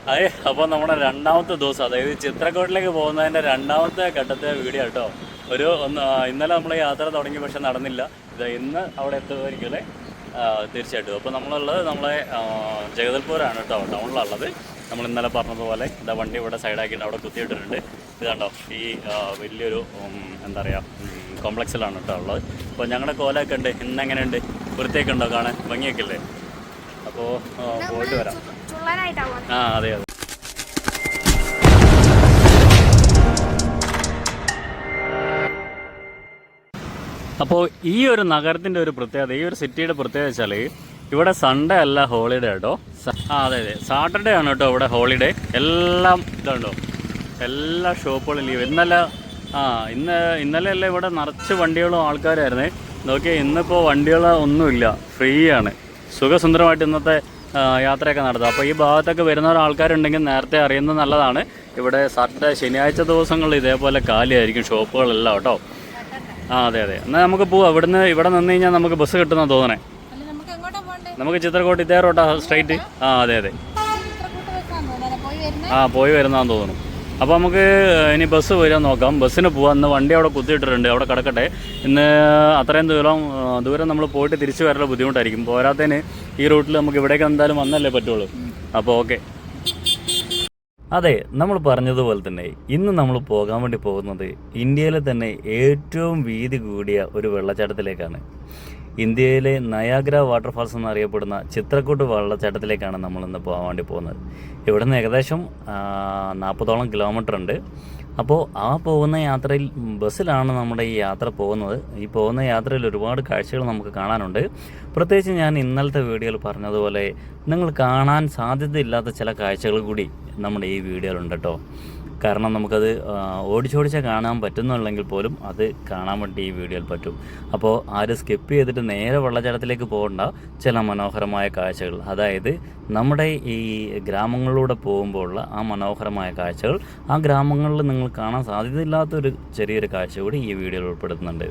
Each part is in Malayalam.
അതെ, അപ്പോൾ നമ്മുടെ രണ്ടാമത്തെ ദിവസം, അതായത് ചിത്രക്കോട്ടിലേക്ക് പോകുന്നതിൻ്റെ രണ്ടാമത്തെ ഘട്ടത്തെ വീഡിയോ കേട്ടോ. ഇന്നലെ നമ്മൾ യാത്ര തുടങ്ങി, പക്ഷെ നടന്നില്ല. ഇന്ന് അവിടെ എത്തുമായിരിക്കും അല്ലേ? തീർച്ചയായിട്ടും. അപ്പോൾ നമ്മളെ ജഗദൽപൂരാണ് കേട്ടോ, ടൗണിലുള്ളത്. നമ്മൾ ഇന്നലെ പറഞ്ഞതുപോലെ വണ്ടി ഇവിടെ സൈഡാക്കിയിട്ട് അവിടെ കുത്തിയിട്ടിട്ടുണ്ട്. ഇത് കണ്ടോ, ഈ വലിയൊരു എന്താ പറയുക കോംപ്ലക്സിലാണ് കേട്ടോ ഉള്ളത്. അപ്പോൾ ഞങ്ങളുടെ കോലമൊക്കെ ഉണ്ട്. ഇന്നെങ്ങനെയുണ്ട്? വൃത്തിയൊക്കെ ഉണ്ടോ? കാണാൻ ഭംഗിയൊക്കെ ഇല്ലേ? അപ്പോൾ പോയിട്ട് വരാം. അതെ. അപ്പോൾ ഈ ഒരു നഗരത്തിൻ്റെ ഒരു പ്രത്യേകത, ഈ ഒരു സിറ്റിയുടെ പ്രത്യേകത വെച്ചാൽ ഇവിടെ സൺഡേ അല്ല ഹോളിഡേ കേട്ടോ. അതെ, സാറ്റർഡേ ആണ് കേട്ടോ ഇവിടെ ഹോളിഡേ. എല്ലാം ഇതുണ്ടോ, എല്ലാ ഷോപ്പുകളും ലീവ്. ഇന്നലെ അല്ല ഇവിടെ നിറച്ച് വണ്ടികളും ആൾക്കാരായിരുന്നേ. നോക്കിയാൽ ഇന്നിപ്പോൾ വണ്ടികൾ ഒന്നുമില്ല, ഫ്രീ ആണ്. സുഖസുന്ദരമായിട്ട് ഇന്നത്തെ യാത്രയൊക്കെ നടത്തുക. അപ്പോൾ ഈ ഭാഗത്തൊക്കെ വരുന്ന ആൾക്കാരുണ്ടെങ്കിൽ നേരത്തെ അറിയുന്നത് നല്ലതാണ്. ഇവിടെ സാറ്റർഡേ ശനിയാഴ്ച ദിവസങ്ങളിൽ ഇതേപോലെ കാലിയായിരിക്കും ഷോപ്പുകളെല്ലാം കേട്ടോ. അതെ. എന്നാൽ നമുക്ക് പോവാം. ഇവിടെ നിന്ന് കഴിഞ്ഞാൽ നമുക്ക് ബസ് കിട്ടുന്ന തോന്നണേ. നമുക്ക് ചിത്രക്കോട്ട് ഇതേ റോട്ടാ സ്ട്രൈറ്റ്. അതെ. പോയി വരുന്നതാന്ന് തോന്നുന്നു. അപ്പോൾ നമുക്ക് ഇനി ബസ് വരാൻ നോക്കാം. ബസ്സിന് പോവാം. ഇന്ന് വണ്ടി അവിടെ കുത്തിയിട്ടിട്ടുണ്ട്, അവിടെ കിടക്കട്ടെ. ഇന്ന് അത്രയും ദൂരം നമ്മൾ പോയിട്ട് തിരിച്ചു വരാനുള്ള ബുദ്ധിമുട്ടായിരിക്കും. പോരാത്തതിന് ഈ റൂട്ടിൽ നമുക്ക് ഇവിടേക്ക് എന്തായാലും വന്നല്ലേ പറ്റുള്ളൂ. അപ്പോൾ ഓക്കെ. അതെ, നമ്മൾ പറഞ്ഞതുപോലെ തന്നെ ഇന്ന് നമ്മൾ പോകാൻ വേണ്ടി പോകുന്നത് ഇന്ത്യയിലെ തന്നെ ഏറ്റവും വീതി കൂടിയ ഒരു വെള്ളച്ചാട്ടത്തിലേക്കാണ്. ഇന്ത്യയിലെ നയാഗ്ര വാട്ടർഫാൾസ് എന്നറിയപ്പെടുന്ന ചിത്രക്കൂട്ട് വെള്ളച്ചാട്ടത്തിലേക്കാണ് നമ്മളിന്ന് പോകാൻ വേണ്ടി പോകുന്നത്. ഇവിടെ നിന്ന് ഏകദേശം 40ഓളം കിലോമീറ്റർ ഉണ്ട്. അപ്പോൾ പോകുന്ന യാത്രയിൽ ബസ്സിലാണ് നമ്മുടെ ഈ യാത്ര പോകുന്നത്. ഈ പോകുന്ന യാത്രയിൽ ഒരുപാട് കാഴ്ചകൾ നമുക്ക് കാണാനുണ്ട്. പ്രത്യേകിച്ച് ഞാൻ ഇന്നലത്തെ വീഡിയോയിൽ പറഞ്ഞതുപോലെ നിങ്ങൾ കാണാൻ സാധ്യതയില്ലാത്ത ചില കാഴ്ചകൾ കൂടി നമ്മുടെ ഈ വീഡിയോയിലുണ്ട് കേട്ടോ. കാരണം നമുക്കത് ഓടിച്ചോടിച്ച് കാണാൻ പറ്റുന്നുണ്ടെങ്കിൽ പോലും അത് കാണാൻ വേണ്ടി ഈ വീഡിയോയിൽ പറ്റും. അപ്പോൾ ആരും സ്കിപ്പ് ചെയ്തിട്ട് നേരെ വെള്ളച്ചാട്ടത്തിലേക്ക് പോകേണ്ട ചില മനോഹരമായ കാഴ്ചകൾ, അതായത് നമ്മുടെ ഈ ഗ്രാമങ്ങളിലൂടെ പോകുമ്പോഴുള്ള ആ മനോഹരമായ കാഴ്ചകൾ, ആ ഗ്രാമങ്ങളിൽ നിങ്ങൾ കാണാൻ സാധ്യതയില്ലാത്തൊരു ചെറിയൊരു കാഴ്ച കൂടി ഈ വീഡിയോയിൽ ഉൾപ്പെടുത്തുന്നുണ്ട്.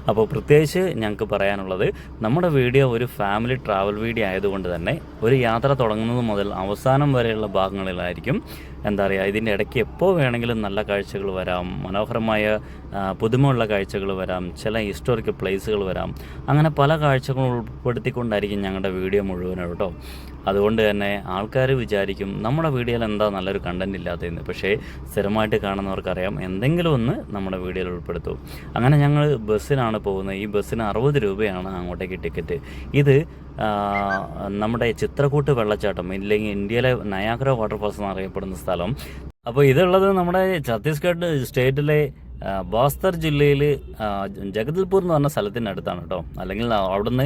അപ്പോൾ പ്രത്യേകിച്ച് ഞങ്ങൾക്ക് പറയാനുള്ളത്, നമ്മുടെ വീഡിയോ ഒരു ഫാമിലി ട്രാവൽ വീഡിയോ ആയതുകൊണ്ട് തന്നെ ഒരു യാത്ര തുടങ്ങുന്നത് മുതൽ അവസാനം വരെയുള്ള ഭാഗങ്ങളിലായിരിക്കും എന്താ പറയുക, ഇതിൻ്റെ ഇടയ്ക്ക് എപ്പോൾ വേണമെങ്കിലും നല്ല കാഴ്ചകൾ വരാം, മനോഹരമായ പുതുമയുള്ള കാഴ്ചകൾ വരാം, ചില ഹിസ്റ്റോറിക്കൽ പ്ലേസുകൾ വരാം. അങ്ങനെ പല കാഴ്ചകളും ഉൾപ്പെടുത്തിക്കൊണ്ടായിരിക്കും ഞങ്ങളുടെ വീഡിയോ മുഴുവനും കേട്ടോ. അതുകൊണ്ട് തന്നെ ആൾക്കാർ വിചാരിക്കും നമ്മുടെ വീഡിയോയിൽ എന്താ നല്ലൊരു കണ്ടൻറ് ഇല്ലാത്തതെന്ന്. പക്ഷേ സ്ഥിരമായിട്ട് കാണുന്നവർക്കറിയാം എന്തെങ്കിലും ഒന്ന് നമ്മുടെ വീഡിയോയിൽ ഉൾപ്പെടുത്തും. അങ്ങനെ ഞങ്ങൾ ബസ്സിനാണ് പോകുന്നത്. ഈ ബസ്സിന് 60 രൂപയാണ് അങ്ങോട്ടേക്ക് ടിക്കറ്റ്. ഇത് നമ്മുടെ ചിത്രക്കൂട്ട് വെള്ളച്ചാട്ടം, ഇല്ലെങ്കിൽ ഇന്ത്യയിലെ നയാഗ്ര വാട്ടർഫാൾസ് എന്നറിയപ്പെടുന്ന സ്ഥലം. അപ്പോൾ ഇതുള്ളത് നമ്മുടെ ഛത്തീസ്ഗഡ് സ്റ്റേറ്റിലെ ബസ്തർ ജില്ലയിൽ ജഗദൽപൂർ എന്ന് പറഞ്ഞ സ്ഥലത്തിൻ്റെ അടുത്താണ് കേട്ടോ. അല്ലെങ്കിൽ അവിടുന്ന്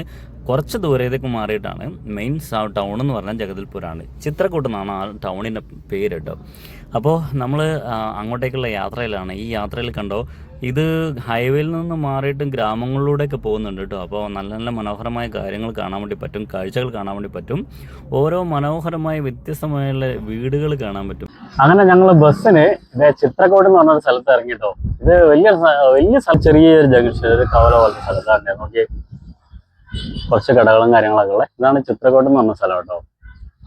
കുറച്ച് ദൂരത്തേക്ക് മാറിയിട്ടാണ്. മെയിൻ ടൗൺ എന്ന് പറഞ്ഞാൽ ജഗദൽപൂരാണ്. ചിത്രക്കൂട്ട് എന്നാണ് ആ ടൗണിൻ്റെ പേര് കേട്ടോ. അപ്പോൾ നമ്മൾ അങ്ങോട്ടേക്കുള്ള യാത്രയിലാണ്. ഈ യാത്രയിൽ കണ്ടോ, ഇത് ഹൈവേയിൽ നിന്ന് മാറിയിട്ടും ഗ്രാമങ്ങളിലൂടെയൊക്കെ പോകുന്നുണ്ട് കേട്ടോ. അപ്പോൾ നല്ല നല്ല മനോഹരമായ കാര്യങ്ങൾ കാണാൻ വേണ്ടി പറ്റും, കാഴ്ചകൾ കാണാൻ വേണ്ടി പറ്റും, ഓരോ മനോഹരമായ വ്യത്യസ്തമായുള്ള വീടുകൾ കാണാൻ പറ്റും. അങ്ങനെ ഞങ്ങൾ ബസ്സിന് ചിത്രക്കോട്ട് എന്ന് പറഞ്ഞൊരു സ്ഥലത്ത് ഇറങ്ങിട്ടോ. ഇത് വലിയ സ്ഥലം, ചെറിയൊരു ജംഗ്ഷൻ, ഒരു കവല പോലത്തെ സ്ഥലത്താണ്. നോക്കി കുറച്ച് കടകളും കാര്യങ്ങളൊക്കെ ഉള്ളത്. ഇതാണ് ചിത്രക്കോട്ട് എന്ന് പറഞ്ഞ സ്ഥലം കേട്ടോ.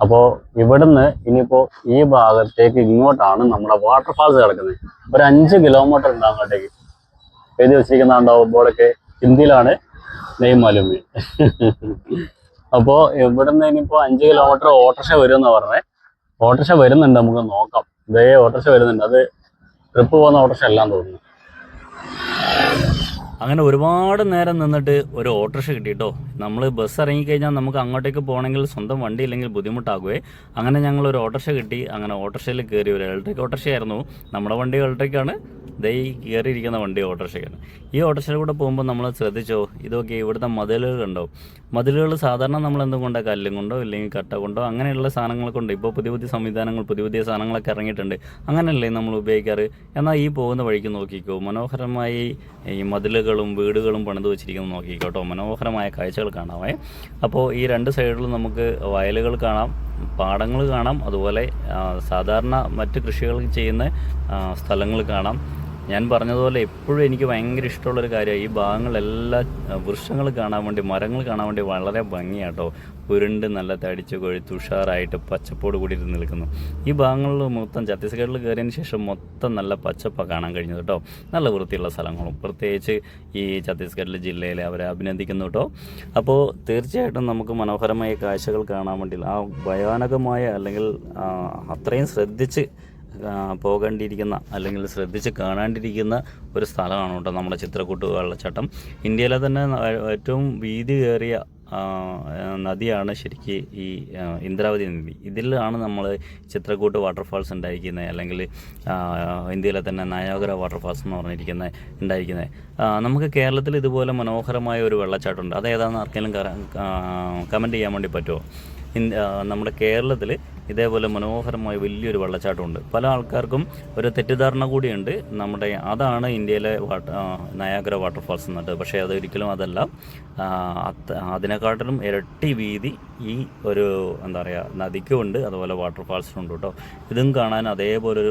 അപ്പോൾ ഇവിടുന്ന് ഇനിയിപ്പോൾ ഈ ഭാഗത്തേക്ക് ഇങ്ങോട്ടാണ് നമ്മുടെ വാട്ടർഫാൾസ് കിടക്കുന്നത്. ഒരു 5 കിലോമീറ്റർ ഉണ്ട് അങ്ങോട്ടേക്ക്. എഴുതി വെച്ചിരിക്കുന്നുണ്ടാവും ബോർഡൊക്കെ, ഹിന്ദിയിലാണ് നെയ് മാലൂമി. അപ്പോൾ ഇവിടുന്ന് ഇനിയിപ്പോൾ 5 കിലോമീറ്റർ ഓട്ടോറിക്ഷ വരുമെന്നാണ് പറഞ്ഞത്. ഓട്ടോറിക്ഷ വരുന്നുണ്ട്, നമുക്ക് നോക്കാം. ഇതേ ഓട്ടോറിക്ഷ വരുന്നുണ്ട്. അത് ട്രിപ്പ് പോകുന്ന ഓട്ടോറിക്ഷ എല്ലാം തോന്നുന്നു. അങ്ങനെ ഒരുപാട് നേരം നിന്നിട്ട് ഒരു ഓട്ടോറിക്ഷ കിട്ടിയിട്ടോ. നമ്മൾ ബസ് ഇറങ്ങിക്കഴിഞ്ഞാൽ നമുക്ക് അങ്ങോട്ടേക്ക് പോകണമെങ്കിൽ സ്വന്തം വണ്ടി ഇല്ലെങ്കിൽ ബുദ്ധിമുട്ടാകുമേ. അങ്ങനെ ഞങ്ങളൊരു ഓട്ടോറിക്ഷ കിട്ടി. അങ്ങനെ ഓട്ടോറിക്ഷയിൽ കയറി. ഒരു ഇലക്ട്രിക് ഓട്ടോറിക്ഷയായിരുന്നു. നമ്മുടെ വണ്ടി ഇലക്ട്രിക്കാണ്. കയറിയിരിക്കുന്ന വണ്ടി ഓട്ടോറിക്ഷയ്ക്കാണ്. ഈ ഓട്ടോറിക്ഷയിൽ കൂടെ പോകുമ്പോൾ നമ്മൾ ശ്രദ്ധിച്ചോ, ഇതൊക്കെ ഇവിടുത്തെ മതിലുകൾ ഉണ്ടോ. മതിലുകൾ സാധാരണ നമ്മൾ എന്തും കൊണ്ടോ, കല്ലും കൊണ്ടോ ഇല്ലെങ്കിൽ കട്ട കൊണ്ടോ അങ്ങനെയുള്ള സാധനങ്ങൾ കൊണ്ട്. ഇപ്പോൾ പുതിയ സംവിധാനങ്ങൾ, പുതിയ സാധനങ്ങളൊക്കെ ഇറങ്ങിയിട്ടുണ്ട്. അങ്ങനെയല്ലേ നമ്മൾ ഉപയോഗിക്കാറ്. എന്നാൽ ഈ പോകുന്ന വഴിക്ക് നോക്കിക്കോ, മനോഹരമായി ഈ മതിലുകളും വീടുകളും പണിത് വെച്ചിരിക്കുന്നത് നോക്കിക്കോട്ടോ. മനോഹരമായ കാഴ്ചകൾ കാണാമേ. അപ്പോൾ ഈ 2 സൈഡിലും നമുക്ക് വയലുകൾ കാണാം, പാടങ്ങൾ കാണാം, അതുപോലെ സാധാരണ മറ്റ് കൃഷികൾ ചെയ്യുന്ന സ്ഥലങ്ങൾ കാണാം. ഞാൻ പറഞ്ഞതുപോലെ എപ്പോഴും എനിക്ക് ഭയങ്കര ഇഷ്ടമുള്ളൊരു കാര്യമാണ് ഈ ഭാഗങ്ങളെല്ലാം വൃക്ഷങ്ങൾ കാണാൻ വേണ്ടി, മരങ്ങൾ കാണാൻ വേണ്ടി വളരെ ഭംഗിയാട്ടോ. ഉരുണ്ട് നല്ല തടിച്ച് കൊഴുത്ത് ഉഷാറായിട്ട് പച്ചപ്പോട് കൂടി നിൽക്കുന്നു. ഈ ഭാഗങ്ങളിൽ മൊത്തം ഛത്തീസ്ഗഡിൽ കയറിയതിന് ശേഷം മൊത്തം നല്ല പച്ചപ്പാണ് കാണാൻ കഴിഞ്ഞത് കേട്ടോ. നല്ല വൃത്തിയുള്ള സ്ഥലങ്ങളും പ്രത്യേകിച്ച് ഈ ഛത്തീസ്ഗഡിലെ ജില്ലയിൽ അവരെ അഭിനന്ദിക്കുന്നു കേട്ടോ. അപ്പോൾ തീർച്ചയായിട്ടും നമുക്ക് മനോഹരമായ കാഴ്ചകൾ കാണാൻ വേണ്ടി ആ ഭയാനകമായ അല്ലെങ്കിൽ അത്രയും ശ്രദ്ധിച്ച് പോകേണ്ടിയിരിക്കുന്ന അല്ലെങ്കിൽ ശ്രദ്ധിച്ച് കാണാണ്ടിരിക്കുന്ന ഒരു സ്ഥലമാണ് കേട്ടോ നമ്മുടെ ചിത്രകൂട്ട് വെള്ളച്ചാട്ടം. ഇന്ത്യയിലെ തന്നെ ഏറ്റവും വീതി കയറിയ നദിയാണ് ശരിക്ക് ഈ ഇന്ദ്രാവതി നദി. ഇതിലാണ് നമ്മൾ ചിത്രകൂട്ട് വാട്ടർഫാൾസ് ഉണ്ടായിരിക്കുന്നത്, അല്ലെങ്കിൽ ഇന്ത്യയിലെ തന്നെ നയാഗ്ര വാട്ടർഫാൾസ് എന്ന് ഉണ്ടായിരിക്കുന്നത്. നമുക്ക് കേരളത്തിൽ ഇതുപോലെ മനോഹരമായ ഒരു വെള്ളച്ചാട്ടമുണ്ട്. അതേതാണെന്ന് ആർക്കെങ്കിലും കമൻറ്റ് ചെയ്യാൻ വേണ്ടി പറ്റുമോ? നമ്മുടെ കേരളത്തിൽ ഇതേപോലെ മനോഹരമായ വലിയൊരു വെള്ളച്ചാട്ടമുണ്ട്. പല ആൾക്കാർക്കും ഒരു തെറ്റിദ്ധാരണ കൂടിയുണ്ട് അതാണ് ഇന്ത്യയിലെ നയാഗ്ര വാട്ടർഫാൾസ് എന്നിട്ട്. പക്ഷേ അതൊരിക്കലും അതല്ല. അതിനെക്കാട്ടിലും ഇരട്ടി വീതി ഈ ഒരു എന്താ പറയുക നദിക്കുമുണ്ട്, അതുപോലെ വാട്ടർഫാൾസിനുണ്ട് കേട്ടോ. ഇതും കാണാൻ അതേപോലെ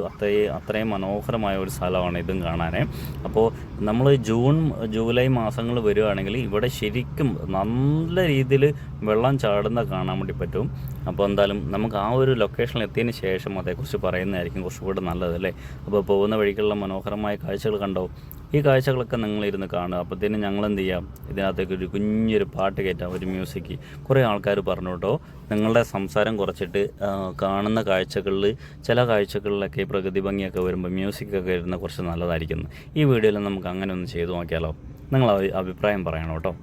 അത്രയും മനോഹരമായ ഒരു സ്ഥലമാണ് ഇതും കാണാൻ. അപ്പോൾ നമ്മൾ ജൂലൈ മാസങ്ങൾ വരികയാണെങ്കിൽ ഇവിടെ ശരിക്കും നല്ല രീതിയിൽ വെള്ളം ചാടുന്ന കാണാൻ വേണ്ടി പറ്റും. അപ്പോൾ എന്തായാലും നമുക്ക് ആ ഒരു ലൊക്കേഷനിൽ എത്തിയതിന് ശേഷം അതേക്കുറിച്ച് പറയുന്നതായിരിക്കും കുറച്ചുകൂടി നല്ലതല്ലേ. അപ്പോൾ പോകുന്ന വഴിക്കുള്ള മനോഹരമായ കാഴ്ചകൾ കണ്ടോ? ഈ കാഴ്ചകളൊക്കെ നിങ്ങളിരുന്ന് കാണുക. അപ്പോഴത്തേനും ഞങ്ങൾ എന്ത് ചെയ്യാം, ഇതിനകത്തേക്ക് ഒരു കുഞ്ഞൊരു പാട്ട് കയറ്റാം, ഒരു മ്യൂസിക്. കുറേ ആൾക്കാർ പറഞ്ഞു കേട്ടോ, നിങ്ങളുടെ സംസാരം കുറച്ചിട്ട് കാണുന്ന കാഴ്ചകളിൽ ചില കാഴ്ചകളിലൊക്കെ ഈ പ്രകൃതി ഭംഗിയൊക്കെ വരുമ്പോൾ മ്യൂസിക്കൊക്കെ ഇരുന്ന് കുറച്ച് നല്ലതായിരിക്കുന്നു. ഈ വീഡിയോയിൽ നമുക്ക് അങ്ങനെ ഒന്ന് ചെയ്തു നോക്കിയാലോ? നിങ്ങൾ അഭിപ്രായം പറയണം കേട്ടോ.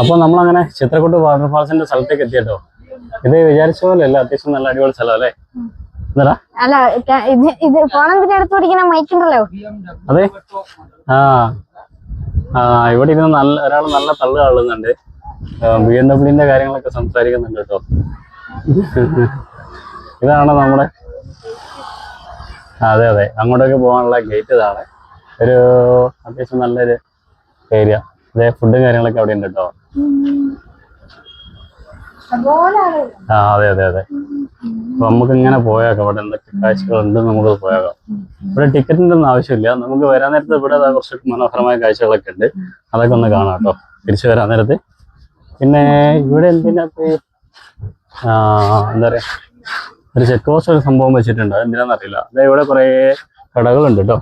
അപ്പോൾ നമ്മളങ്ങനെ ചിത്രകൂട്ട് വാട്ടർഫാൾസിന്റെ സ്ഥലത്തേക്ക് എത്തിയട്ടോ. ഇത് വിചാരിച്ച പോലെ അല്ല, അത്യാവശ്യം നല്ല അടിപൊളി സ്ഥലം അല്ലേ? അല്ല ഇത് ഫോണെന്തിന്റെ അടുത്ത് പിടിക്കുന്ന മൈക്ക് ഉണ്ടല്ലോ. അതെ, ഇവിടെ ഇരുന്ന് ഒരാൾ നല്ല തള്ളു ആളുന്നുണ്ട്. BMW കാര്യങ്ങളൊക്കെ സംസാരിക്കുന്നുണ്ട് കേട്ടോ. ഇതാണ് നമ്മുടെ, അതെ അങ്ങോട്ടേക്ക് പോകാനുള്ള ഗേറ്റ്. ഇതാണ് ഒരു അത്യാവശ്യം നല്ലൊരു ഏരിയ. അതെ, ഫുഡും കാര്യങ്ങളൊക്കെ അവിടെ ഉണ്ട് കേട്ടോ. അതെ അപ്പൊ നമുക്ക് ഇങ്ങനെ പോയേക്കാം. ഇവിടെ എന്തൊക്കെ കാഴ്ചകളുണ്ട് നമുക്ക് പോയേക്കാം. ഇവിടെ ടിക്കറ്റിന്റെ ഒന്നും ആവശ്യമില്ല. നമുക്ക് വരാൻ നേരത്ത് ഇവിടെ കുറച്ച് മനോഹരമായ കാഴ്ചകളൊക്കെ ഉണ്ട്, അതൊക്കെ ഒന്ന് കാണാം കേട്ടോ തിരിച്ചു വരാൻ നേരത്ത്. പിന്നെ ഇവിടെ എന്തിനകത്ത് എന്താ പറയാ, ഒരു ചെക്ക് പോസ്റ്റ് ഒരു സംഭവം വെച്ചിട്ടുണ്ട്. അതെന്തിനാന്നറിയില്ല. അതെ, ഇവിടെ കുറെ കടകളുണ്ട് കേട്ടോ,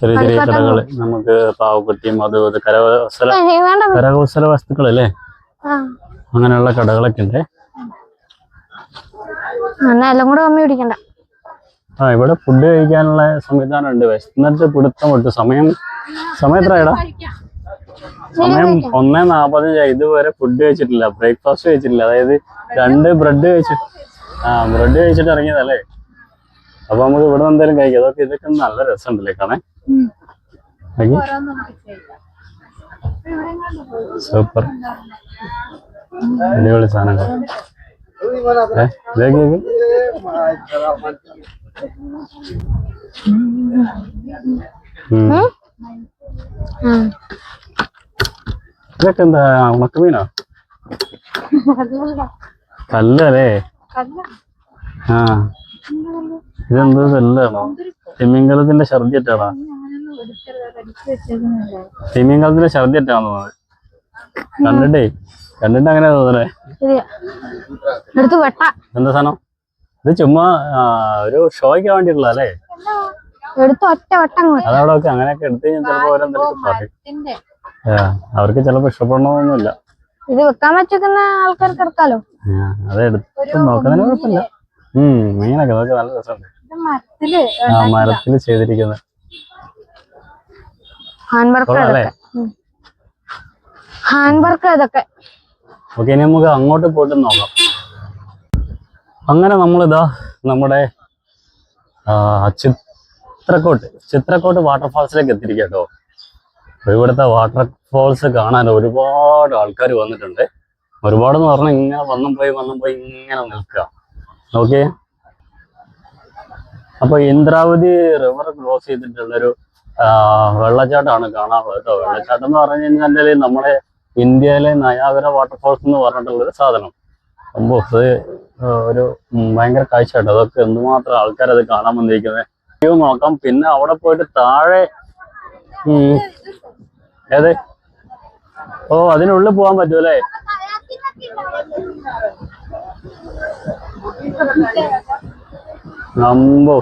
ചെറിയ ചെറിയ കടകള്. നമുക്ക് പാവക്കുട്ടിയും അത് കരകൗശല വസ്തുക്കളല്ലേ, അങ്ങനെയുള്ള കടകളൊക്കെ ഉണ്ട്. ഇവിടെ ഫുഡ് കഴിക്കാനുള്ള സംവിധാനം ഉണ്ട്. വിശന്നിട്ട് പിടുത്തം വിട്ടു. സമയം എത്രയാടാ? സമയം 1:40. ഇതുവരെ ഫുഡ് കഴിച്ചിട്ടില്ല, ബ്രേക്ക്ഫാസ്റ്റ് കഴിച്ചിട്ടില്ല. അതായത് 2 ബ്രെഡ് കഴിച്ചിട്ട് ഇറങ്ങിയതല്ലേ. അപ്പൊ നമുക്ക് ഇവിടെ എന്തായാലും കഴിക്കാം. ഇതൊക്കെ നല്ല രസമുണ്ടല്ലേ കാണാൻ. സൂപ്പർ അടിപൊളി സാധനങ്ങൾ. ഇതൊക്കെ എന്താ, ഉണക്കമീനോ? കല്ലല്ലേ? ഇതെന്തോ കല്ലാണോ? തിമിംഗലത്തിന്റെ ഛർദി അറ്റാണോ? തിമിംഗലത്തിന്റെ ഛർദി അറ്റാണോ? കണ്ടിട്ട് അങ്ങനെ തോന്നണേ. ശരിയാ. എടുത്ത് വെട്ട. എന്താ സാധനം ഇത്? ചുമ്മാ ഒരു ഷോയ്ക്ക് വേണ്ടിയിട്ടുള്ള അല്ലേ? എടുത്ത് ഒറ്റ വട്ടം. അതവിടെ ഒക്കെ അങ്ങനെയൊക്കെ എടുത്ത് കഴിഞ്ഞാൽ ചിലപ്പോ ഓരോന്തെങ്കിലും പറയും. അവർക്ക് ചിലപ്പോ ഇഷ്ടപ്പെടണമെന്നൊന്നുമില്ല. ഇത് വെക്കാൻ വെച്ചേക്കുന്ന ആൾക്കാർക്ക് എടുക്കാലോ. അത് എടുത്ത് നോക്കുന്നതിന് കുഴപ്പമില്ല. മീനൊക്കെ അതൊക്കെ നല്ല രസമുണ്ട്. മരത്തില് ചെയ്തിരിക്കുന്നത് ഓക്കെ. ഇനി നമുക്ക് അങ്ങോട്ട് പോയിട്ട് നോക്കാം. അങ്ങനെ നമ്മളിതാ നമ്മുടെ ചിത്രക്കോട്ട് വാട്ടർഫാൾസിലേക്ക് എത്തിയിരിക്കുക കേട്ടോ. ഇവിടുത്തെ വാട്ടർഫാൾസ് കാണാൻ ഒരുപാട് ആൾക്കാർ വന്നിട്ടുണ്ട്. ഒരുപാടെന്ന് പറഞ്ഞാൽ ഇങ്ങനെ വന്നും പോയി ഇങ്ങനെ നിൽക്കുക. ഓക്കെ. അപ്പൊ ഇന്ദ്രാവതി റിവർ ക്രോസ് ചെയ്തിട്ടുള്ളൊരു വെള്ളച്ചാട്ടമാണ് കാണാനുള്ളത് കേട്ടോ. വെള്ളച്ചാട്ടം എന്ന് പറഞ്ഞു കഴിഞ്ഞാൽ നമ്മുടെ ഇന്ത്യയിലെ നയാഗര വാട്ടർഫാൾസ് എന്ന് പറഞ്ഞിട്ടുള്ളൊരു സാധനം. അപ്പോൾ അത് ഒരു ഭയങ്കര കാഴ്ച കേട്ടോ. അതൊക്കെ എന്തുമാത്രം ആൾക്കാരത് കാണാൻ വന്നിരിക്കുന്നത് വ്യൂ നോക്കാം. പിന്നെ അവിടെ പോയിട്ട് താഴെ ഏത് അതിനുള്ളിൽ പോകാൻ പറ്റൂലേ? നമ്പോ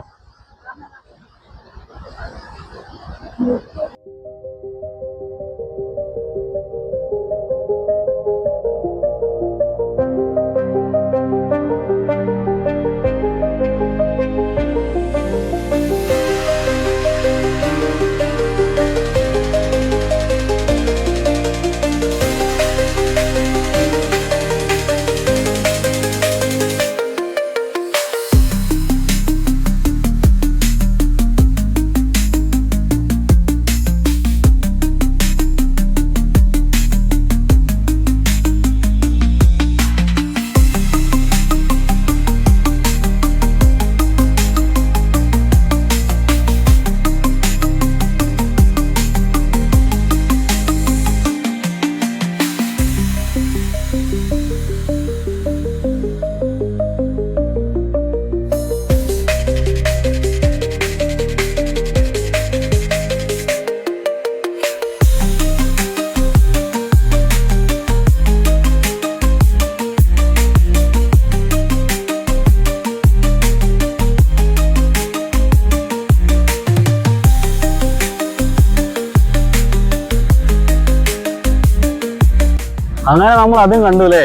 അങ്ങനെ നമ്മൾ അതും കണ്ടുല്ലേ,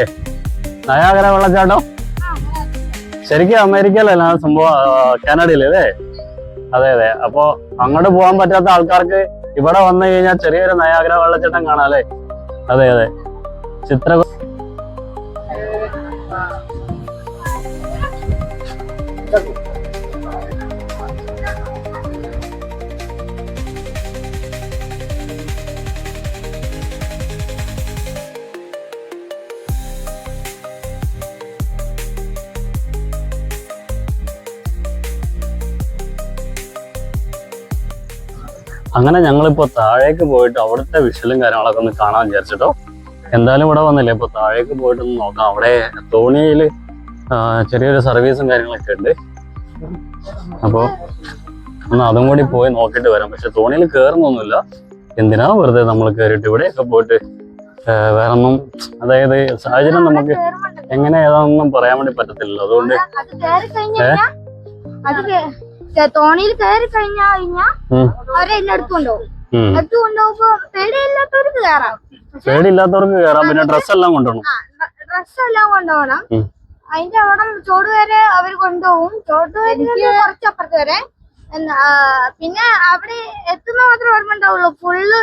നയാഗര വെള്ളച്ചാട്ടം. ശരിക്കും അമേരിക്കയിലല്ല സംഭവം, കാനഡയിലല്ലേ? അതെ. അപ്പൊ അങ്ങോട്ട് പോകാൻ പറ്റാത്ത ആൾക്കാർക്ക് ഇവിടെ വന്നു കഴിഞ്ഞാൽ ചെറിയൊരു നയാഗര വെള്ളച്ചാട്ടം കാണാം അല്ലേ? അതെ. അങ്ങനെ ഞങ്ങളിപ്പോ താഴേക്ക് പോയിട്ട് അവിടുത്തെ വിഷ്വലും കാര്യങ്ങളൊക്കെ ഒന്ന് കാണാൻ വിചാരിച്ചിട്ടോ. എന്തായാലും ഇവിടെ വന്നില്ലേ, ഇപ്പൊ താഴേക്ക് പോയിട്ടൊന്ന് നോക്കാം. അവിടെ തോണിയിൽ ചെറിയൊരു സർവീസും കാര്യങ്ങളൊക്കെ ഉണ്ട്. അപ്പോൾ ഒന്ന് അതും കൂടി പോയി നോക്കിയിട്ട് വരാം. പക്ഷെ തോണിയിൽ കയറുന്നൊന്നുമില്ല. എന്തിനാ വെറുതെ നമ്മൾ കയറിയിട്ട് ഇവിടെയൊക്കെ പോയിട്ട് വേറൊന്നും, അതായത് സാഹചര്യം നമുക്ക് എങ്ങനെ ഏതാണെന്നും പറയാൻ വേണ്ടി പറ്റത്തില്ല. അതുകൊണ്ട് തോണിയിൽ കയറി അവരെ എല്ലായിടത്തും കൊണ്ടുപോകും. പേടിയില്ലാത്തവർക്ക് കയറാം. പിന്നെ ഡ്രസ്സെല്ലാം കൊണ്ടുപോകണം. അതിന്റെ അവിടെ ചോടുവരെ അവർ കൊണ്ടുപോകും. ചോടുവരെ കുറച്ചപ്പുറത്ത് വരെ. പിന്നെ അവിടെ എത്തുന്ന മാത്രമേ ഓർമ്മ ഉണ്ടാവുള്ളൂ. ഫുള്ള്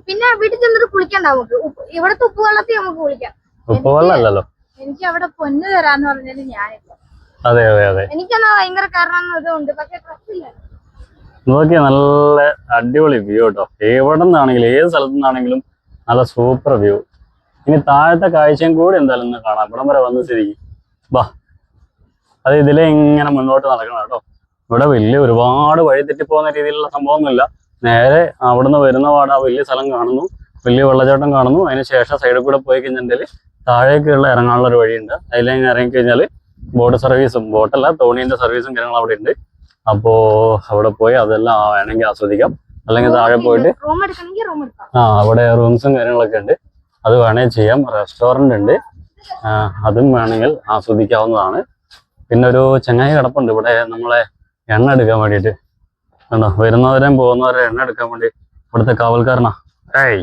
പിന്നെ വീട്ടിൽ ചെന്നിട്ട് കുളിക്കണ്ട. നമുക്ക് ഇവിടത്തെ ഉപ്പുവെള്ളത്തിൽ നമുക്ക് കുളിക്കാം. ഉപ്പുവെള്ളമല്ലല്ലോ. എനിക്ക് അവിടെ പൊന്ന് തരാന്ന് പറഞ്ഞാല് ഞാനിപ്പോ അതെ എനിക്കെന്നാ ഭയങ്കര കാരണം ഇതുണ്ട്. പക്ഷെ ഡ്രസ്സില്ല. നോക്കിയാ നല്ല അടിപൊളി വ്യൂ കേട്ടോ. എവിടെ നിന്നാണെങ്കിലും ഏത് സ്ഥലത്തു നിന്നാണെങ്കിലും നല്ല സൂപ്പർ വ്യൂ. ഇനി താഴത്തെ കാഴ്ചയും കൂടി എന്തായാലും ഒന്ന് കാണാം. ഇവിടം വരെ വന്ന് സ്ഥിതിക്ക് ബാ. അത് ഇതിലെ ഇങ്ങനെ മുന്നോട്ട് നടക്കണം കേട്ടോ. ഇവിടെ ഒരുപാട് വഴി തെറ്റിപ്പോകുന്ന രീതിയിലുള്ള സംഭവമൊന്നുമില്ല. നേരെ അവിടുന്ന് വരുന്ന പാട് ആ വലിയ സ്ഥലം കാണുന്നു, വലിയ വെള്ളച്ചാട്ടം കാണുന്നു. അതിന് ശേഷം സൈഡിൽ കൂടെ പോയി കഴിഞ്ഞിട്ടുണ്ടെങ്കിൽ താഴേക്കുള്ള ഇറങ്ങാനുള്ള ഒരു വഴിയുണ്ട്. അതിലേക്ക് ഇറങ്ങിക്കഴിഞ്ഞാൽ ബോട്ട് സർവീസും, ബോട്ടല്ല തോണീന്റെ സർവീസും കാര്യങ്ങളും അവിടെ ഉണ്ട്. അപ്പോ അവിടെ പോയി അതെല്ലാം വേണമെങ്കിൽ ആസ്വദിക്കാം. അല്ലെങ്കിൽ താഴെ പോയിട്ട് അവിടെ റൂംസും കാര്യങ്ങളൊക്കെ ഉണ്ട്. അത് വേണമെങ്കിൽ ചെയ്യാം. റെസ്റ്റോറൻ്റ് ഉണ്ട്, അതും വേണമെങ്കിൽ ആസ്വദിക്കാവുന്നതാണ്. പിന്നെ ഒരു ചങ്ങായി കിടപ്പുണ്ട് ഇവിടെ നമ്മളെ എണ്ണ എടുക്കാൻ വേണ്ടിയിട്ട്. കണ്ടോ, വരുന്നവരെയും പോകുന്നവരെ എണ്ണ എടുക്കാൻ വേണ്ടി ഇവിടുത്തെ കാവൽക്കാരനാ. ഏയ്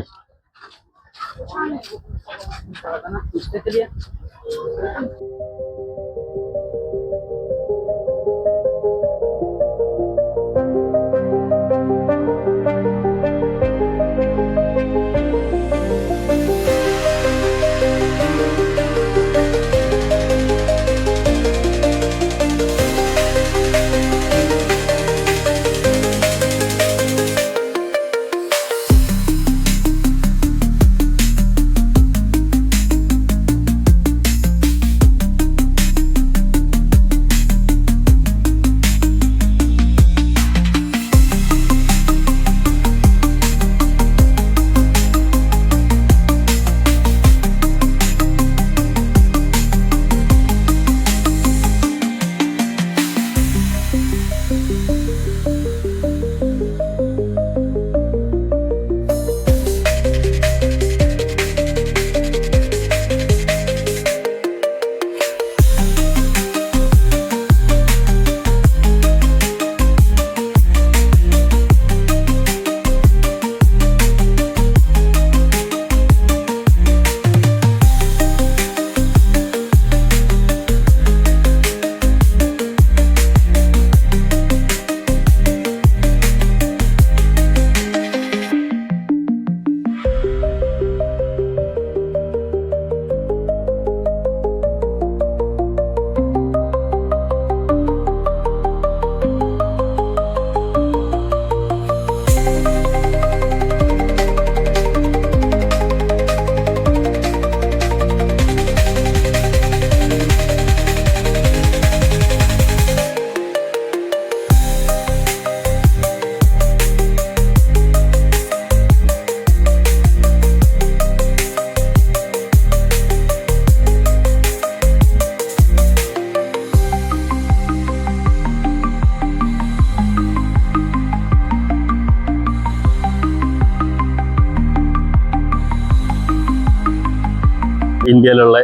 ഇന്ത്യയിലുള്ള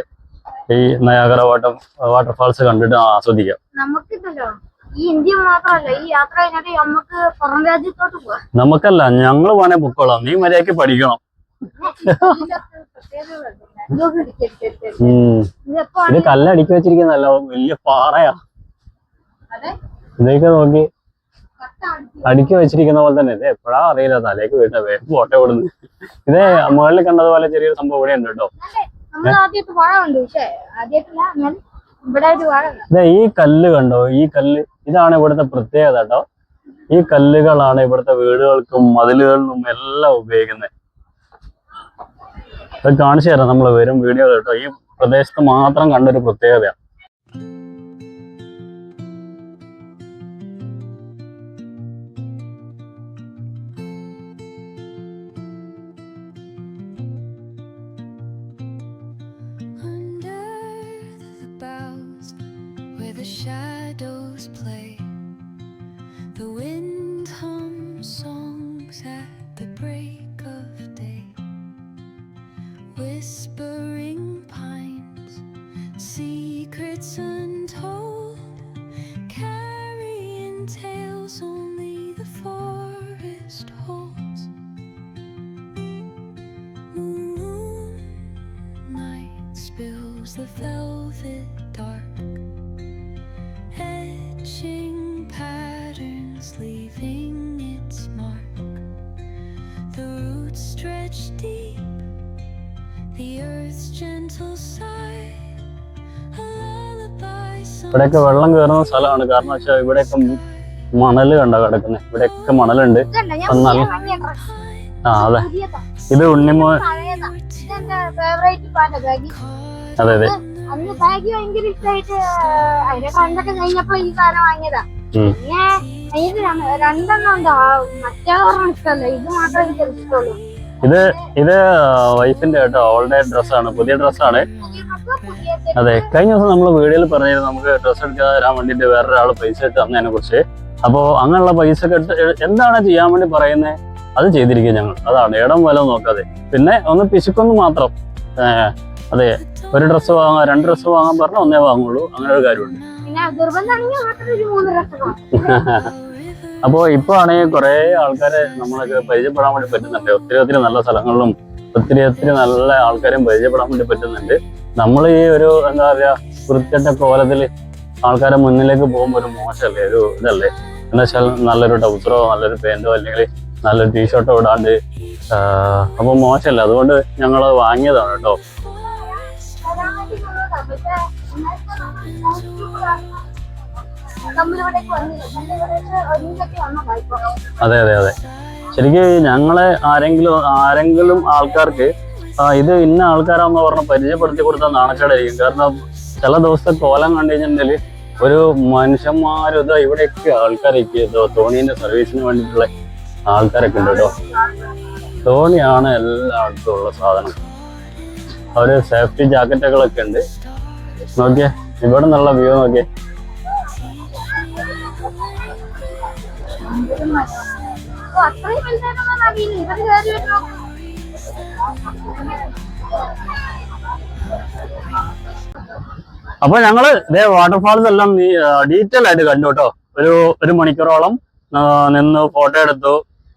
ഈ നയാഗറ വാട്ടർഫാൾസ് കണ്ടിട്ട് ആസ്വദിക്കാം. നമുക്കിതല്ലോ ഈ ഇന്ത്യ മാത്രമല്ല, ഈ യാത്ര കഴിഞ്ഞിട്ട് നമുക്ക് പുറം രാജ്യത്തോട്ട് പോവാം. നമുക്കല്ല, ഞങ്ങൾ വേണേ പൊക്കോളാം, നീ മര്യാദക്ക് പഠിക്കണം. ഇത് കല്ലടിക്കി വെച്ചിരിക്കുന്നല്ലോ, വലിയ പാറയാ. ഇതൊക്കെ നോക്കി അടുക്കി വെച്ചിരിക്കുന്ന പോലെ തന്നെ. ഇത് എപ്പോഴാ അറിയില്ല, തലേക്ക് വീട്ട വേഗം പോട്ടെ ഇവിടുന്ന്. ഇത് മുകളിൽ കണ്ടതുപോലെ ചെറിയൊരു സംഭവം ഇവിടെ ഉണ്ട് കേട്ടോ. ഈ കല്ല് കണ്ടോ, ഈ കല്ല് ഇതാണ് ഇവിടുത്തെ പ്രത്യേകത കേട്ടോ. ഈ കല്ലുകളാണ് ഇവിടുത്തെ വീടുകൾക്കും മതിലുകളിലും എല്ലാം ഉപയോഗിക്കുന്നത്. അത് കാണിച്ചു തരാം നമ്മൾ വരും വീഡിയോ കേട്ടോ. ഈ പ്രദേശത്ത് മാത്രം കണ്ടൊരു പ്രത്യേകതയാണ്. Shadows play, the wind hums songs at the break of day, whispering pines, secrets untold, carrying tales only the forest holds. Moonlight spills the velvet dark, patterns leaving its mark. The roots stretch deep, the earth's gentle sigh, a lullaby. ഇവിടെയൊക്കെ വെള്ളം കയറുന്ന സ്ഥലമാണ്. കാരണം വെച്ചാൽ ഇവിടെയൊക്കെ മണല് കണ്ടോ കിടക്കുന്നത്. ഇവിടെയൊക്കെ മണലുണ്ട്. അതെ, ഇത് ഉണ്ണിമോ. അതെ അതെ, അന്ന് ബാഗ് ഭയങ്കര ഇഷ്ടമായിട്ട് അതിന്റെ കണ്ടൊക്കെ കഴിഞ്ഞപ്പോ ഈ സാധനം വാങ്ങിയതാ. പിന്നെ ഇത് രണ്ടെണ്ണം ഉണ്ടോ, മറ്റേ ഒരെണ്ണം ഇഷ്ടമല്ല, ഇത് മാത്രമേ എനിക്ക് ഇഷ്ടമുള്ളൂ. ഇത് വൈഫിന്റെ കേട്ടോ, അവളുടെ ഡ്രസ്സാണ്, പുതിയ ഡ്രസ്സാണ്. അതെ, കഴിഞ്ഞ ദിവസം നമ്മൾ വീഡിയോയിൽ പറഞ്ഞിരുന്നു നമുക്ക് ഡ്രസ്സ് എടുക്കാൻ തരാൻ വേണ്ടിട്ട് വേറൊരാൾ പൈസ ഇട്ട് തന്നതിനെ കുറിച്ച്. അപ്പോ അങ്ങനെയുള്ള പൈസ എന്താണ് ചെയ്യാൻ വേണ്ടി പറയുന്നത്? അത് ചെയ്തിരിക്കുക ഞങ്ങൾ. അതാണ് ഇടം വല്ലതും നോക്കാതെ. പിന്നെ ഒന്ന് പിശുക്കൊന്ന് മാത്രം. അതെ, ഒരു ഡ്രസ്സ് വാങ്ങാൻ 2 ഡ്രസ്സ് വാങ്ങാൻ പറഞ്ഞാൽ ഒന്നേ വാങ്ങുള്ളൂ. അങ്ങനെ ഒരു കാര്യമുണ്ട്. അപ്പോൾ ഇപ്പൊ ആണെങ്കിൽ കുറെ ആൾക്കാരെ നമ്മളൊക്കെ പരിചയപ്പെടാൻ വേണ്ടി പറ്റുന്നുണ്ട്. ഒത്തിരി നല്ല സ്ഥലങ്ങളിലും ഒത്തിരി നല്ല ആൾക്കാരെയും പരിചയപ്പെടാൻ വേണ്ടി പറ്റുന്നുണ്ട്. നമ്മൾ ഈ ഒരു എന്താ പറയാ വൃത്തികെട്ട കോലത്തില് ആൾക്കാരെ മുന്നിലേക്ക് പോകുമ്പോൾ ഒരു മോശമല്ലേ, ഒരു ഇതല്ലേ. എന്താ വെച്ചാൽ നല്ലൊരു ട്രൗസറോ നല്ലൊരു പാൻറ്റോ അല്ലെങ്കിൽ നല്ലൊരു ടീഷർട്ടോ ഇടാണ്ട് അപ്പൊ മോശമല്ല. അതുകൊണ്ട് ഞങ്ങൾ വാങ്ങിയതാണ് കേട്ടോ. അതെ അതെ അതെ, ശരിക്കും ഞങ്ങളെ ആരെങ്കിലും ആൾക്കാർക്ക് ഇത് ഇന്ന ആൾക്കാരാന്ന് പറഞ്ഞ് പരിചയപ്പെടുത്തി കൊടുത്താൽ നാണക്കേടായിരിക്കും. കാരണം ചില ദിവസത്തെ കോലം കണ്ടു കഴിഞ്ഞിട്ടുണ്ടെങ്കിൽ ഒരു മനുഷ്യന്മാരും ഇതാ ഇവിടെയൊക്കെ ആൾക്കാരൊക്കെ തോണീന്റെ സർവീസിന് വേണ്ടിയിട്ടുള്ള ആൾക്കാരൊക്കെ ഉണ്ട് കേട്ടോ. തോണിയാണ് എല്ലായിടത്തും ഉള്ള സാധനം. അവര് സേഫ്റ്റി ജാക്കറ്റുകളൊക്കെ ഉണ്ട്. നോക്കിയേ, ഇവിടെ നിന്നുള്ള വ്യൂ നോക്കിയേ. അപ്പൊ ഞങ്ങള് ഇതേ വാട്ടർഫാൾസ് എല്ലാം ഡീറ്റെയിൽ ആയിട്ട് കണ്ടു കേട്ടോ. ഒരു മണിക്കൂറോളം നിന്ന് ഫോട്ടോ എടുത്തു.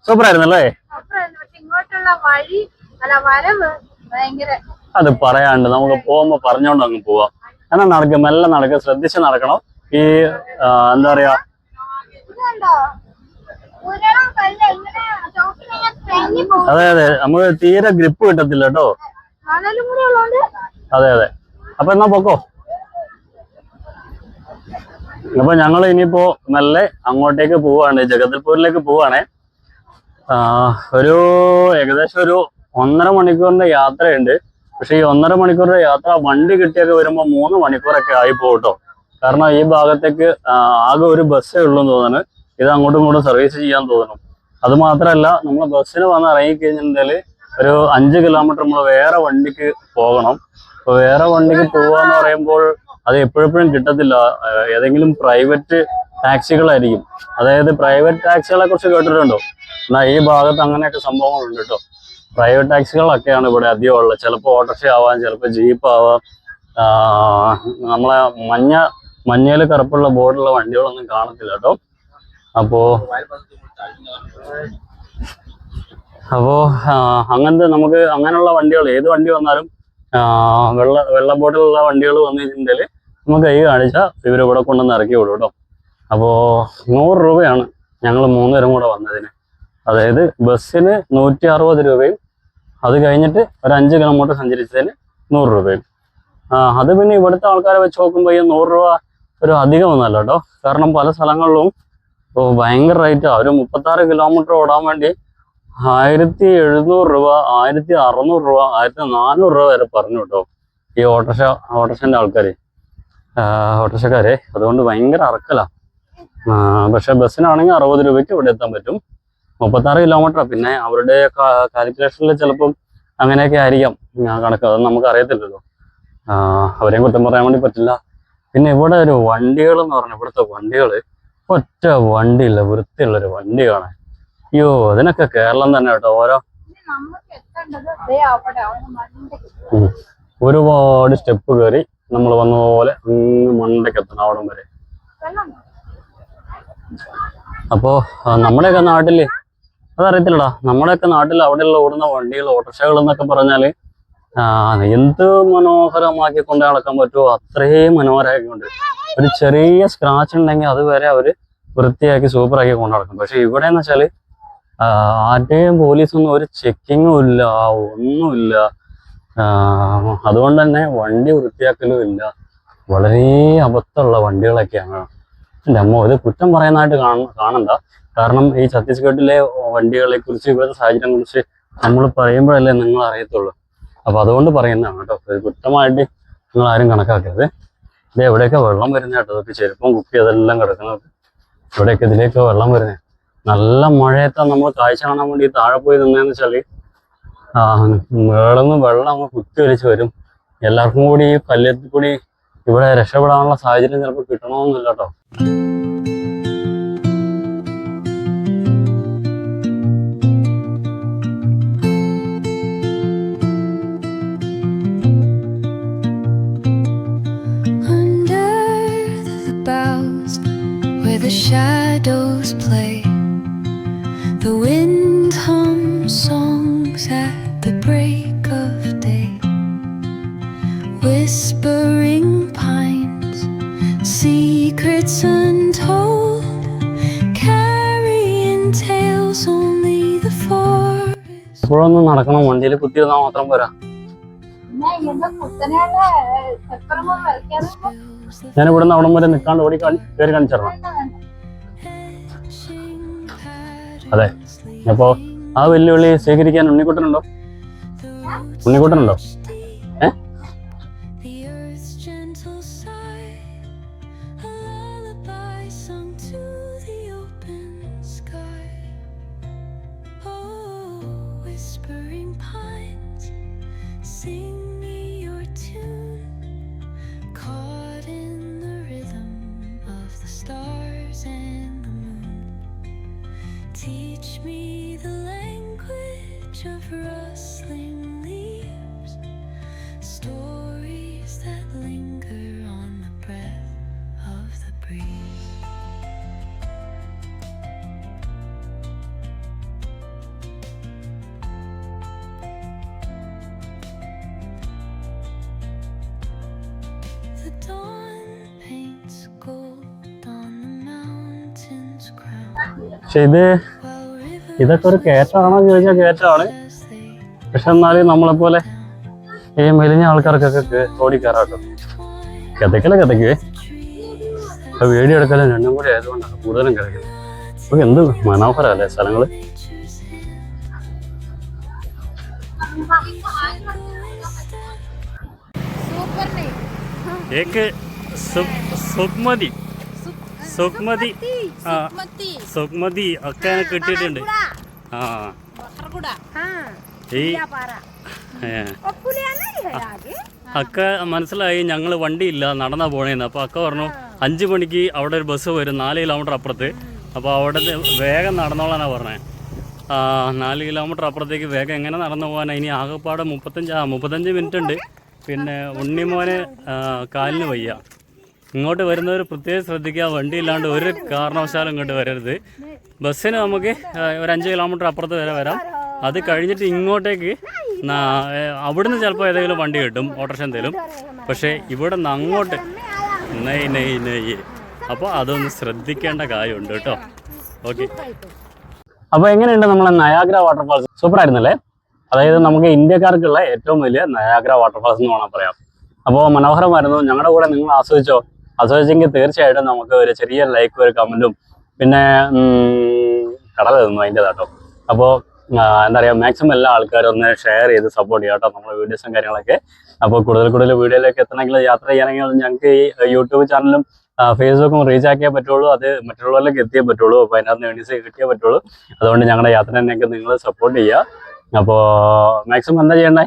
സൂപ്പർ ആയിരുന്നല്ലേ? അത് പറയാണ്ട് നമുക്ക് പോകുമ്പോ പറഞ്ഞോണ്ട് അങ്ങ് പോവാം. എന്നാ നടക്കും, മെല്ലെ നടക്കും, ശ്രദ്ധിച്ച് നടക്കണം. ഈ എന്താ പറയാ, അതെ അതെ, നമുക്ക് തീരെ ഗ്രിപ്പ് കിട്ടത്തില്ല കേട്ടോ. അതെ അതെ. അപ്പൊ എന്നാ പൊക്കോ. അപ്പൊ ഞങ്ങൾ ഇനിയിപ്പോ മെല്ലെ അങ്ങോട്ടേക്ക് പോവാണ്, ജഗദൽപൂരിലേക്ക് പോവാണേ. ഏകദേശം ഒരു 1.5 മണിക്കൂറിന്റെ യാത്രയുണ്ട്. പക്ഷെ ഈ 1.5 മണിക്കൂറിന്റെ യാത്ര വണ്ടി കിട്ടിയൊക്കെ വരുമ്പോ 3 മണിക്കൂറൊക്കെ ആയി പോകട്ടോ. കാരണം ഈ ഭാഗത്തേക്ക് ആകെ ഒരു ബസ്സേ ഉള്ളൂ എന്ന് തോന്നുന്നു. ഇത് അങ്ങോട്ടും ഇങ്ങോട്ടും സർവീസ് ചെയ്യാൻ തോന്നുന്നു. അത് മാത്രമല്ല, നമ്മൾ ബസ്സിന് വന്ന് ഇറങ്ങിക്കഴിഞ്ഞിട്ടുണ്ടെങ്കിൽ ഒരു 5 കിലോമീറ്റർ നമ്മൾ വേറെ വണ്ടിക്ക് പോകണം. അപ്പൊ വേറെ വണ്ടിക്ക് പോവാന്ന് പറയുമ്പോൾ അത് എപ്പോഴെപ്പോഴും കിട്ടത്തില്ല. ഏതെങ്കിലും പ്രൈവറ്റ് ടാക്സികളായിരിക്കും. അതായത് പ്രൈവറ്റ് ടാക്സികളെ കുറിച്ച് കേട്ടിട്ടുണ്ടോ? എന്നാൽ ഈ ഭാഗത്ത് അങ്ങനെയൊക്കെ സംഭവങ്ങളുണ്ട് കേട്ടോ. പ്രൈവറ്റ് ടാക്സികളൊക്കെയാണ് ഇവിടെ അധികം ഉള്ളത്. ചിലപ്പോൾ ഓട്ടോറിക്ഷ ആവാം, ചിലപ്പോൾ ജീപ്പ് ആവാം. നമ്മളെ മഞ്ഞയിൽ കറുപ്പുള്ള ബോർഡുള്ള വണ്ടികളൊന്നും കാണത്തില്ല കേട്ടോ. അപ്പോ അങ്ങനത്തെ നമുക്ക് അങ്ങനെയുള്ള വണ്ടികൾ, ഏത് വണ്ടി വന്നാലും വെള്ള ബോർഡിലുള്ള വണ്ടികൾ വന്നു കഴിഞ്ഞിട്ടുണ്ടെങ്കിൽ നമുക്ക് കൈ കാണിച്ചാൽ ഇവരിവിടെ കൊണ്ടുവന്ന് ഇറക്കി വിടും കേട്ടോ. അപ്പോൾ 100 രൂപയാണ് ഞങ്ങൾ 3 പേരും കൂടെ വന്നതിന്. അതായത് ബസ്സിന് 160 രൂപയും അത് കഴിഞ്ഞിട്ട് ഒരു 5 കിലോമീറ്റർ സഞ്ചരിച്ചതിന് 100 രൂപയും. അത് പിന്നെ ഇവിടുത്തെ ആൾക്കാരെ വെച്ച് നോക്കുമ്പോൾ ഈ 100 രൂപ ഒരു അധികമൊന്നുമല്ല കേട്ടോ. കാരണം പല സ്ഥലങ്ങളിലും ഭയങ്കര റേറ്റാണ്. ഒരു 36 കിലോമീറ്റർ ഓടാൻ വേണ്ടി 1700 രൂപ, 1600 രൂപ, 1400 രൂപ വരെ പറഞ്ഞു കേട്ടോ ഈ ഓട്ടോറിക്ഷൻ്റെ ഓട്ടോറിക്ഷക്കാരെ. അതുകൊണ്ട് ഭയങ്കര അറക്കല. പക്ഷെ ബസ്സിനാണെങ്കിൽ 60 രൂപയ്ക്ക് ഇവിടെ എത്താൻ പറ്റും. 36 കിലോമീറ്റർ. പിന്നെ അവരുടെ കാൽക്കുലേഷനിൽ ചിലപ്പം അങ്ങനെയൊക്കെ ആയിരിക്കാം കണക്ക്. അതൊന്നും നമുക്ക് അറിയത്തില്ലല്ലോ. അവരെയും കുറ്റം പറയാൻ വേണ്ടി പറ്റില്ല. പിന്നെ ഇവിടെ ഒരു വണ്ടികൾ എന്ന് പറഞ്ഞാൽ ഇവിടുത്തെ വണ്ടികൾ ഒറ്റ വണ്ടിയില്ല, വൃത്തിയുള്ളൊരു വണ്ടി കാണാൻ. അയ്യോ, അതിനൊക്കെ കേരളം തന്നെ കേട്ടോ. ഒരുപാട് സ്റ്റെപ്പ് കയറി നമ്മൾ വന്ന പോലെ മണ്ടയ്ക്ക് എത്തണം അവിടം വരെ. അപ്പോ നമ്മുടെയൊക്കെ നാട്ടില് അതറിയത്തില്ലടാ, നമ്മുടെയൊക്കെ നാട്ടിൽ അവിടെയുള്ള ഓടുന്ന വണ്ടികൾ, ഓട്ടോറിക്ഷകൾ എന്നൊക്കെ പറഞ്ഞാല് എന്ത് മനോഹരമാക്കി കൊണ്ട് നടക്കാൻ പറ്റുമോ അത്രയും മനോഹരമാക്കിക്കൊണ്ട്. ഒരു ചെറിയ സ്ക്രാച്ച് ഉണ്ടെങ്കിൽ അതുവരെ അവര് വൃത്തിയാക്കി സൂപ്പറാക്കി കൊണ്ട് നടക്കും. പക്ഷെ ഇവിടെ എന്ന് വെച്ചാല് ആരുടെയും പോലീസൊന്നും ഒരു ചെക്കിങ്ങും ഇല്ല, ഒന്നുമില്ല. അതുകൊണ്ട് തന്നെ വണ്ടി വൃത്തിയാക്കലും ഇല്ല. വളരെ അബദ്ധമുള്ള വണ്ടികളൊക്കെയാണ്. എൻ്റെ അമ്മ, ഇത് കുറ്റം പറയുന്നതായിട്ട് കാണണ്ട. കാരണം ഈ ഛത്തീസ്ഗഡിലെ വണ്ടികളെ കുറിച്ച്, ഇവിടുത്തെ സാഹചര്യം കുറിച്ച് നമ്മൾ പറയുമ്പോഴല്ലേ നിങ്ങൾ അറിയത്തുള്ളൂ. അപ്പൊ അതുകൊണ്ട് പറയുന്നതാണ് കേട്ടോ. ഇത് കുറ്റമായിട്ട് നിങ്ങൾ ആരും കണക്കാക്കരുത്. ഇത് എവിടെയൊക്കെ വെള്ളം വരുന്ന കേട്ടോ. അതൊക്കെ ചെരുപ്പം കുപ്പി അതെല്ലാം കിടക്കുന്നത്. ഇവിടെയൊക്കെ ഇതിലേക്ക് വെള്ളം വരുന്നത്. നല്ല മഴയത്താ നമ്മൾ കാഴ്ച കാണാൻ വേണ്ടി താഴെ പോയി നിന്നതെന്ന് വെച്ചാല് മേളന്ന് വെള്ളം അങ്ങ് കുത്തി വലിച്ച് വരും. എല്ലാവർക്കും കൂടി ഈ പല്ലത്തിൽ കൂടി ഇവിടെ രക്ഷപ്പെടാനുള്ള സാഹചര്യം ചിലപ്പോൾ കിട്ടണമെന്നില്ല കേട്ടോ. songs at the break of day. Whispering pines, secrets untold, carrying tales only the forest. എപ്പോഴൊന്നും നടക്കണം, വണ്ടിയിൽ കുത്തിയിരുന്നാൽ മാത്രം പോരാ. ഞാൻ ഇവിടുന്ന് അവിടം വരെ നിൽക്കാണ്ട് ഓടി കയറി കാണിച്ചിരണം. അതെ, അപ്പോ ആ വെല്ലുവിളി സ്വീകരിക്കാൻ ഉണ്ണിക്കുട്ടനുണ്ടോ? ഉണ്ണിക്കുട്ടനുണ്ടോ? Teach me the language of rustling leaves, stories that linger on the breath of the breeze. The dawn paints gold on the mountain's crown. പക്ഷെ ഇതൊക്കെ ഒരു കയറ്റാണോ ചോദിച്ചാൽ കയറ്റമാണ്. പക്ഷെ എന്നാലും നമ്മളെപ്പോലെ ഈ മെലിഞ്ഞ ആൾക്കാർക്കൊക്കെ ഓടി കയറാട്ടോ. കിതയ്ക്കുവേ. വീഡിയോ എടുക്കലും രണ്ടും കൂടി ആയതുകൊണ്ടാണ് കൂടുതലും കിടക്കുന്നത്. അപ്പൊ എന്ത് മനോഹരല്ലേ സ്ഥലങ്ങള്. സുക്മതി ഒക്കെ കിട്ടിയിട്ടുണ്ട്. ആ ഈ അക്ക മനസ്സിലായി ഞങ്ങൾ വണ്ടിയില്ല നടന്നാ പോണേന്ന്. അപ്പോൾ അക്ക പറഞ്ഞു 5 മണിക്ക് അവിടെ ഒരു ബസ് വരും 4 കിലോമീറ്റർ അപ്പുറത്ത്. അപ്പോൾ അവിടെ വേഗം നടന്നോളാനാണ് പറഞ്ഞത്. 4 കിലോമീറ്റർ അപ്പുറത്തേക്ക് വേഗം എങ്ങനെ നടന്നു പോകാനാണ്? ഇനി ആകെപ്പാടെ 35 മിനിറ്റ് ഉണ്ട്. പിന്നെ ഉണ്ണിമോന് കാലിന് വയ്യ. ഇങ്ങോട്ട് വരുന്നവർ പ്രത്യേകം ശ്രദ്ധിക്കുക, വണ്ടി ഇല്ലാണ്ട് ഒരു കാരണവശാലും ഇങ്ങോട്ട് വരരുത്. ബസ്സിന് നമുക്ക് ഒരു 5 കിലോമീറ്റർ അപ്പുറത്ത് വരെ വരാം. അത് കഴിഞ്ഞിട്ട് ഇങ്ങോട്ടേക്ക് അവിടുന്ന് ചിലപ്പോൾ ഏതെങ്കിലും വണ്ടി കിട്ടും, ഓട്ടോറിക്ഷ എന്തെങ്കിലും. പക്ഷേ ഇവിടെ നിന്ന് അങ്ങോട്ട് നെയ്. അപ്പോൾ അതൊന്ന് ശ്രദ്ധിക്കേണ്ട കാര്യമുണ്ട് കേട്ടോ. ഓക്കെ, അപ്പോൾ എങ്ങനെയുണ്ട് നമ്മളെ നയാഗ്ര വാട്ടർഫാൾസ്? സൂപ്പർ ആയിരുന്നല്ലേ? അതായത് നമുക്ക് ഇന്ത്യക്കാർക്കുള്ള ഏറ്റവും വലിയ നയാഗ്ര വാട്ടർഫാൾസ് എന്ന് വേണം പറയാം. അപ്പോൾ മനോഹരമായിരുന്നു. ഞങ്ങളുടെ കൂടെ നിങ്ങൾ ആസ്വദിച്ചെങ്കിൽ തീർച്ചയായിട്ടും നമുക്ക് ഒരു ചെറിയ ലൈക്കും ഒരു കമൻറ്റും പിന്നെ കടല തന്നു അതിൻ്റെതാട്ടോ. അപ്പോൾ എന്താ പറയുക, മാക്സിമം എല്ലാ ആൾക്കാരും ഒന്ന് ഷെയർ ചെയ്ത് സപ്പോർട്ട് ചെയ്യാം കേട്ടോ നമ്മുടെ വീഡിയോസും കാര്യങ്ങളൊക്കെ. അപ്പോൾ കൂടുതൽ വീഡിയോയിലേക്ക് എത്തണമെങ്കിൽ യാത്ര ചെയ്യണമെങ്കിൽ ഞങ്ങൾക്ക് ഈ യൂട്യൂബ് ചാനലും ഫേസ്ബുക്കും റീച്ച് ആക്കിയേ പറ്റുള്ളൂ. അത് മറ്റുള്ളവരിലേക്ക് എത്തിയേ പറ്റുള്ളൂ. അപ്പോൾ അതിനകത്ത് ഏണിങ്സ് കിട്ടിയേ പറ്റുള്ളൂ. അതുകൊണ്ട് ഞങ്ങളുടെ യാത്ര തന്നെയൊക്കെ നിങ്ങൾ സപ്പോർട്ട് ചെയ്യുക. അപ്പോൾ മാക്സിമം എന്താ ചെയ്യണ്ടേ?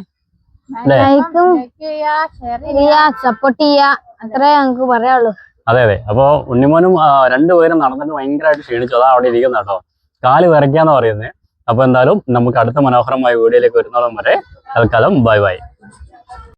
സപ്പോർട്ട് ചെയ്യുക, അത്രേ ഞങ്ങൾക്ക് പറയാനുള്ളൂ. അതെ. അപ്പോൾ ഉണ്ണിമോനും രണ്ടുപേരും നടന്നിട്ട് ഭയങ്കരമായിട്ട് ക്ഷീണിച്ചു. അതാ അവിടെ ഇരിക്കുന്ന കേട്ടോ, കാല് വിറയ്ക്കാന്ന് പറയുന്നത്. അപ്പോൾ എന്തായാലും നമുക്ക് അടുത്ത മനോഹരമായ വീഡിയോയിലേക്ക് വരുന്നതും വരെ തൽക്കാലം ബൈ.